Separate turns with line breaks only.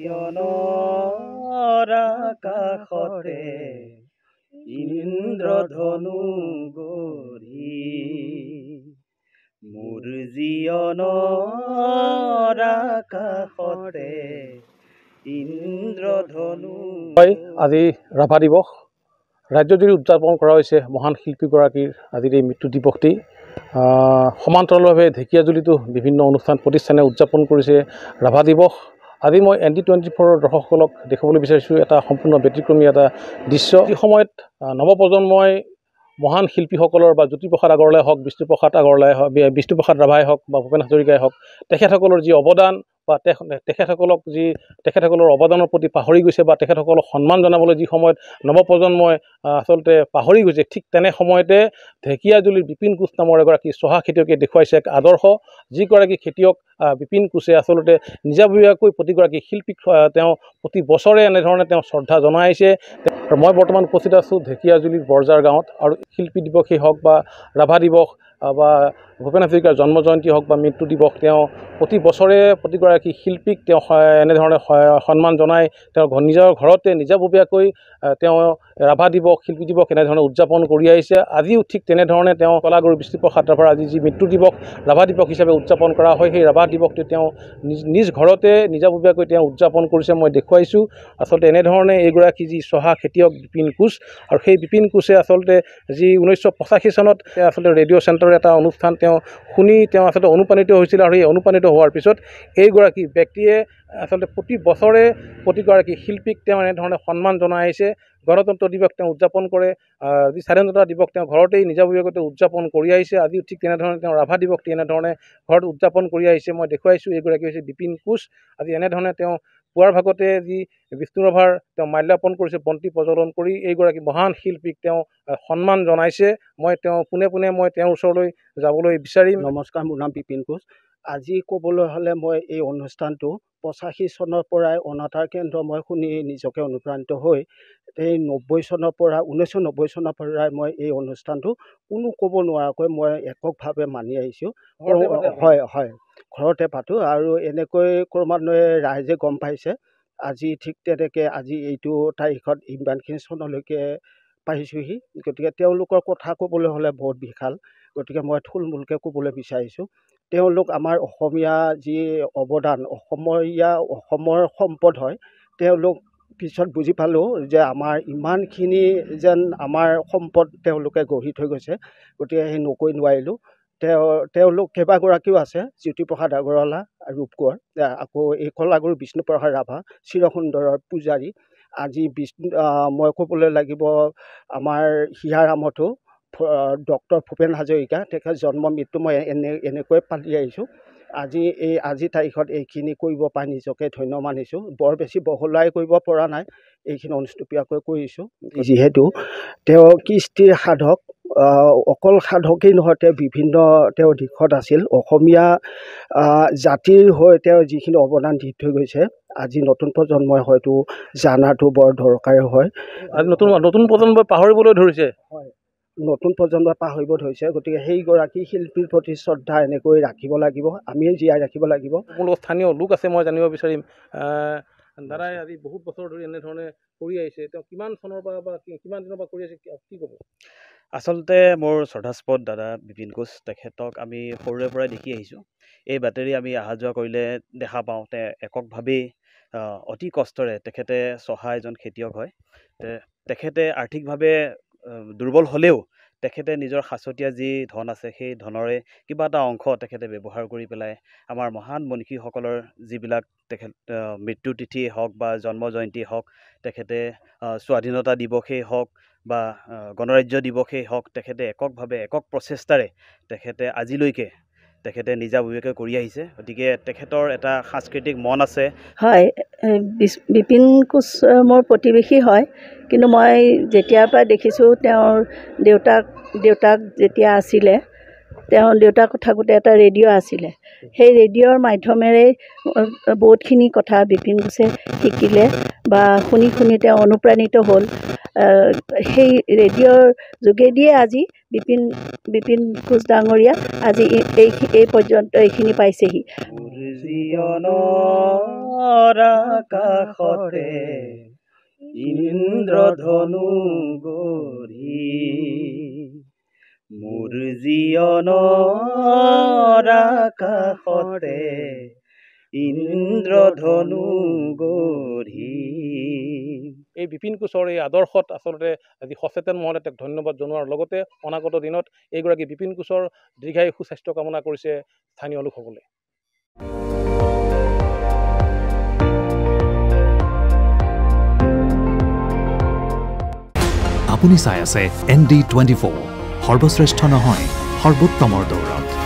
জীৱনৰ আকাশতে ইন্দ্ৰধনু গঢ়ি মোৰ জীৱনৰ আকাশতে ইন্দ্ৰধনু।
আজি ৰাভা দিৱস ৰাজ্যজুৰি উদযাপন কৰা হৈছে মহান শিল্পীগৰাকীৰ আজিৰ এই মৃত্যু দিৱসটি। সমান্তৰালভাৱে ঢেকীয়াজুলিতো বিভিন্ন অনুষ্ঠান প্ৰতিষ্ঠানে উদযাপন কৰিছে ৰাভা দিৱস। আজি মই ND24 দৰ্শকসকলক দেখাবলৈ বিচাৰিছোঁ এটা সম্পূৰ্ণ ব্যতিক্ৰমী এটা দৃশ্য। এই সময়ত নৱপ্ৰজন্মই মহান শিল্পীসকলৰ বা জ্যোতিপ্ৰসাদ আগৰৱালাই হওক, বিষ্ণুপ্ৰসাদ ৰাভাই হওক বা ভূপেন হাজৰিকাই হওক, তেখেতসকলৰ যি অৱদান বা তেখেতসকলৰ অৱদানৰ প্ৰতি পাহৰি গৈছে বা তেখেতসকলক সন্মান জনাবলৈ যি সময়ত নৱপ্ৰজন্মই আচলতে পাহৰি গৈছে, ঠিক তেনে সময়তে ঢেকীয়াজুলিৰ বিপিন কোচ নামৰ এগৰাকী চহা খেতিয়কে দেখুৱাইছে এক আদৰ্শ। যিগৰাকী খেতিয়ক বিপিন কোচে আচলতে নিজাববীয়াকৈ প্ৰতিগৰাকী শিল্পীক তেওঁ প্ৰতি বছৰে এনেধৰণে তেওঁ শ্ৰদ্ধা জনাই আহিছে। আৰু মই বৰ্তমান উপস্থিত আছোঁ ঢেকীয়াজুলিৰ বৰজাৰ গাঁৱত। আৰু শিল্পী দিৱসেই হওক বা ৰাভা দিৱস বা ভূপেন হাজৰিকাৰ জন্ম জয়ন্তী হওক বা মৃত্যু দিৱস, তেওঁ প্ৰতি বছৰে প্ৰতিগৰাকী শিল্পীক তেওঁ এনেধৰণে সন্মান জনাই তেওঁ নিজৰ ঘৰতে নিজাববীয়াকৈ তেওঁ ৰাভা দিৱস, শিল্পী দিৱস এনেধৰণে উদযাপন কৰি আহিছে। আজিও ঠিক তেনেধৰণে তেওঁ কলাগুৰু বিষ্ণুপ্ৰসাদ ৰাভাৰ আজি যি মৃত্যু দিৱস ৰাভা দিৱস হিচাপে উদযাপন কৰা হয়, সেই ৰাভা দিৱসটো তেওঁ নিজ ঘৰতে নিজাববীয়াকৈ তেওঁ উদযাপন কৰিছে। মই দেখুৱাইছোঁ আচলতে এনেধৰণে এইগৰাকী যি চহা খেতিয়ক বিপিন কোচ। আৰু সেই বিপিন কোচে আচলতে যি 1985 চনত আচলতে ৰেডিঅ' চেণ্টাৰৰ এটা অনুষ্ঠান তেওঁ শুনি তেওঁ আচলতে অনুপ্ৰাণিত হৈছিল। আৰু এই অনুপ্ৰাণিত হোৱাৰ পিছত এইগৰাকী ব্যক্তিয়ে আচলতে প্ৰতি বছৰে প্ৰতিগৰাকী শিল্পীক তেওঁ এনেধৰণে সন্মান জনাই আহিছে। গণতন্ত্ৰ দিৱস তেওঁ উদযাপন কৰে, যি স্বাধীনতা দিৱস তেওঁ ঘৰতেই নিজাববীয়াকৈ উদযাপন কৰি আহিছে। আজিও ঠিক তেনেধৰণে তেওঁ ৰাভা দিৱসটি এনেধৰণে ঘৰত উদযাপন কৰি আহিছে। মই দেখুৱাইছোঁ এইগৰাকী হৈছে বিপিন কোচ। আজি এনেধৰণে তেওঁ পুৱাৰ ভাগতে যি বিষ্ণু ৰাভাৰ তেওঁ মাল্যাৰ্পণ কৰিছে, বন্তি প্ৰজ্বলন কৰি এইগৰাকী মহান শিল্পীক তেওঁ সন্মান জনাইছে। মই পোনে পোনে মই তেওঁৰ ওচৰলৈ যাবলৈ বিচাৰিম।
নমস্কাৰ, মোৰ নাম বিপিন কোচ। আজি ক'বলৈ হ'লে মই এই অনুষ্ঠানটো 85 চনৰ পৰাই অনাতাঁৰ কেন্দ্ৰ মই শুনি নিজকে অনুপ্ৰাণিত হৈ এই 1990 চনৰ পৰাই মই এই অনুষ্ঠানটো কোনো ক'ব নোৱাৰাকৈ মই এককভাৱে মানি আহিছোঁ। হয়, ঘৰতে পাতোঁ। আৰু এনেকৈ ক্ৰমান্বয়ে ৰাইজে গম পাইছে। আজি ঠিক তেনেকৈ আজি এইটো তাৰিখত ইমানখিনি চনলৈকে পাইছোঁহি। গতিকে তেওঁলোকৰ কথা ক'বলৈ হ'লে বহুত বিশাল। গতিকে মই থুলমূলকৈ ক'বলৈ বিচাৰিছোঁ। তেওঁলোক আমাৰ অসমীয়া যি অৱদান, অসমৰ সম্পদ হয়। তেওঁলোক পিছত বুজি পালোঁ যে আমাৰ ইমানখিনি যেন আমাৰ সম্পদ তেওঁলোকে গঢ়ি থৈ গৈছে। গতিকে সেই নকৈ নোৱাৰিলোঁ। তেওঁলোক কেইবাগৰাকীও আছে, জ্যোতিপ্ৰসাদ আগৰৱালা, ৰূপ কোঁৱৰ, আকৌ এই কলাগুৰু বিষ্ণুপ্ৰসাদ ৰাভা, চিৰসুন্দৰৰ পূজাৰী। আজি মই ক'বলৈ লাগিব আমাৰ হিয়াৰামতো ডক্টৰ ভূপেন হাজৰিকা, তেখেত জন্ম মৃত্যু মই এনেকৈ পালি আহিছোঁ। আজি তাৰিখত এইখিনি কৰিব পাই নিজকে ধন্য মানিছোঁ। বৰ বেছি বহলাই কৰিব পৰা নাই, এইখিনি অনুষ্টুপীয়াকৈ কৰিছোঁ। যিহেতু তেওঁ কৃষ্টিৰ সাধক, অকল সাধকেই নহয়, তেওঁ বিভিন্ন দিশত আছিল। অসমীয়া জাতিৰ হৈ তেওঁ যিখিনি অৱদান দি থৈ গৈছে, আজি নতুন প্ৰজন্মই হয়তো জানাটো বৰ দৰকাৰী হয়।
নতুন প্ৰজন্মই পাহৰিবলৈ ধৰিছে।
হয়, নতুন প্ৰজন্মই পাহৰিব ধৰিছে। গতিকে সেইগৰাকী শিল্পীৰ প্ৰতি শ্ৰদ্ধা এনেকৈ ৰাখিব লাগিব, আমিয়ে জীয়াই ৰাখিব লাগিব।
মোৰ লগত স্থানীয় লোক আছে, মই জানিব বিচাৰিম। দাদাই আজি বহুত বছৰ ধৰি এনেধৰণে কৰি আহিছে, তেওঁ কিমান চনৰ পৰা বা কিমান দিনৰ পৰা কৰি আছে, কি ক'ব?
আচলতে মোৰ শ্ৰদ্ধাস্পদ দাদা বিপিন কোচ, তেখেতক আমি সৰুৰে পৰাই দেখি আহিছোঁ। এই বাটেৰে আমি অহা যোৱা কৰিলে দেখা পাওঁ এককভাৱেই অতি কষ্টৰে তেখেতে চহা এজন খেতিয়ক হয়। তেখেতে আৰ্থিকভাৱে দুৰ্বল হ'লেও তেখেতে নিজৰ সাঁচতীয়া যি ধন আছে, সেই ধনৰে কিবা এটা অংশ তেখেতে ব্যৱহাৰ কৰি পেলাই আমাৰ মহান মনীষীসকলৰ যিবিলাক মৃত্যু তিথিয়েই হওক বা জন্ম জয়ন্তীয়ে হওক, তেখেতে স্বাধীনতা দিৱসেই হওক বা গণৰাজ্য দিৱসেই হওক, তেখেতে এককভাৱে একক প্ৰচেষ্টাৰে তেখেতে আজিলৈকে তেখেতে নিজাববীয়াকৈ কৰি আহিছে। গতিকে তেখেতৰ এটা সাংস্কৃতিক মন আছে।
হয়, বিপিন কোচ মোৰ প্ৰতিবেশী হয়, কিন্তু মই যেতিয়াৰ পৰা দেখিছোঁ তেওঁৰ দেউতাক যেতিয়া আছিলে, তেওঁৰ দেউতাক থাকোঁতে এটা ৰেডিঅ' আছিলে। সেই ৰেডিঅ'ৰ মাধ্যমেৰে বহুতখিনি কথা বিপিন কোচে শিকিলে বা শুনি তেওঁ অনুপ্ৰাণিত হ'ল। সেই ৰেডিঅ'ৰ যোগেদিয়ে আজি বিপিন কোচ ডাঙৰীয়া আজি এই পৰ্যন্ত এইখিনি পাইছেহি।
মোৰ জীৱনৰ আকাশতে ইন্দ্ৰধনু গঢ়ি, মোৰ জীৱনৰ আকাশতে ইন্দ্ৰধনু গঢ়ি।
এই বিপিন কোচৰ এই আদৰ্শত আচলতে আজি সচেতন মহলে তেওঁক ধন্যবাদ জনোৱাৰ লগতে অনাগত দিনত এইগৰাকী বিপিন কোচৰ দীৰ্ঘায়ু সুস্বাস্থ্য কামনা কৰিছে স্থানীয় লোকসকলে।
আপুনি চাই আছে ND24, সৰ্বশ্ৰেষ্ঠ নহয় সৰ্বোত্তমৰ দৌৰত।